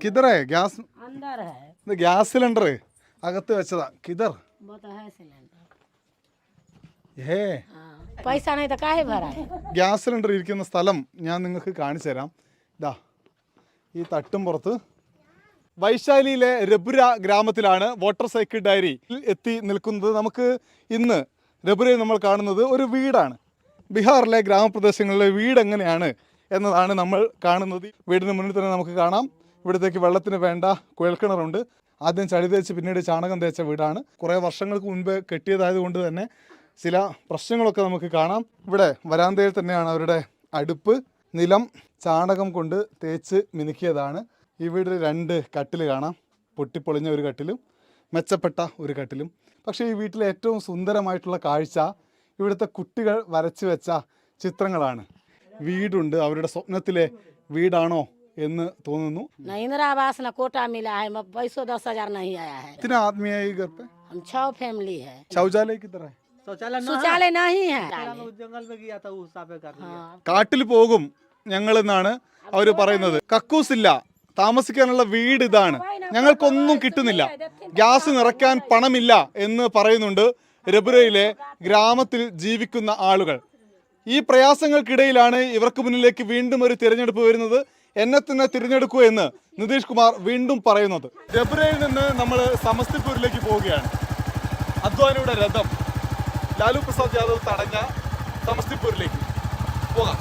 किधर है गैस? अंदर है। ഇത് ഗ്യാസ് സിലിണ്ടർ അകത്ത് വെച്ചതാ. കിധർ? वो तो है सिलेंडर। ഏ हाँ, पैसा नहीं तो काहे भरा है? ഗ്യാസ് സിലിണ്ടർ ഇരിക്കുന്ന സ്ഥലം ഞാൻ നിങ്ങൾക്ക് കാണിച്ചു തരാം. ഇതാ ഈ തട്ടും പുറത്ത് വൈശാലിയിലെ രബുര ഗ്രാമത്തിലാണ് വാട്ടർ സൈക്കിൾ ഡയറി എത്തി നിൽക്കുന്നത്. നമുക്ക് ഇന്ന് രബുരയിൽ നമ്മൾ കാണുന്നത് ഒരു വീടാണ്. ബീഹാറിലെ ഗ്രാമപ്രദേശങ്ങളിലെ വീട് എങ്ങനെയാണ് എന്നതാണ് നമ്മൾ കാണുന്നത്. വീടിന് മുന്നിൽ തന്നെ നമുക്ക് കാണാം ഇവിടത്തേക്ക് വെള്ളത്തിന് വേണ്ട കുഴൽക്കിണറുണ്ട്. ആദ്യം ചളി തേച്ച് പിന്നീട് ചാണകം തേച്ച വീടാണ്. കുറേ വർഷങ്ങൾക്ക് മുൻപ് കെട്ടിയതായതുകൊണ്ട് തന്നെ ചില പ്രശ്നങ്ങളൊക്കെ നമുക്ക് കാണാം. ഇവിടെ വരാന്തയിൽ തന്നെയാണ് അവരുടെ അടുപ്പ്. നിലം ചാണകം കൊണ്ട് തേച്ച് മിനുക്കിയതാണ്. ഈ വീട്ടിൽ 2 കട്ടിൽ കാണാം. പൊട്ടിപ്പൊളിഞ്ഞ ഒരു കട്ടിലും മെച്ചപ്പെട്ട ഒരു കട്ടിലും. പക്ഷേ ഈ വീട്ടിലെ ഏറ്റവും സുന്ദരമായിട്ടുള്ള കാഴ്ച ഇവിടുത്തെ കുട്ടികൾ വരച്ചു വെച്ച ചിത്രങ്ങളാണ്. വീടുണ്ട്, അവരുടെ സ്വപ്നത്തിലെ വീടാണോ എന്ന് തോന്നുന്നു. न इंदिरा आवास न कोटा मिला है, पैसों 10,000 नहीं आया है। कितना आदमी है ये घर पे? हम 6 फैमिली है। शौचालय की तरह है? शौचालय नहीं है। जंगल में गया था वो साफे कर लिया। കാട്ടിൽ പോകും ഞങ്ങൾ എന്നാണ് അവർ പറയുന്നത്. കക്കൂസില്ല, താമസിക്കാനുള്ള വീട് ഇതാണ്, ഞങ്ങൾക്കൊന്നും കിട്ടുന്നില്ല, ഗ്യാസ് നിറയ്ക്കാൻ പണമില്ല എന്ന് പറയുന്നുണ്ട് രബുരയിലെ ഗ്രാമത്തിൽ ജീവിക്കുന്ന ആളുകൾ. ഈ പ്രയാസങ്ങൾക്കിടയിലാണ് ഇവർക്ക് മുന്നിലേക്ക് വീണ്ടും ഒരു തിരഞ്ഞെടുപ്പ് വരുന്നത്. എന്നെ തന്നെ തിരഞ്ഞെടുക്കൂ എന്ന് നിതീഷ് കുമാർ വീണ്ടും പറയുന്നത്. രബുരയിൽ നിന്ന് നമ്മൾ സമസ്തിപൂരിലേക്ക് പോവുകയാണ്. അദ്വാനിയുടെ രഥം ലാലു പ്രസാദ് യാദവ് തടഞ്ഞ സമസ്തിപൂരിലേക്ക് പോകാം.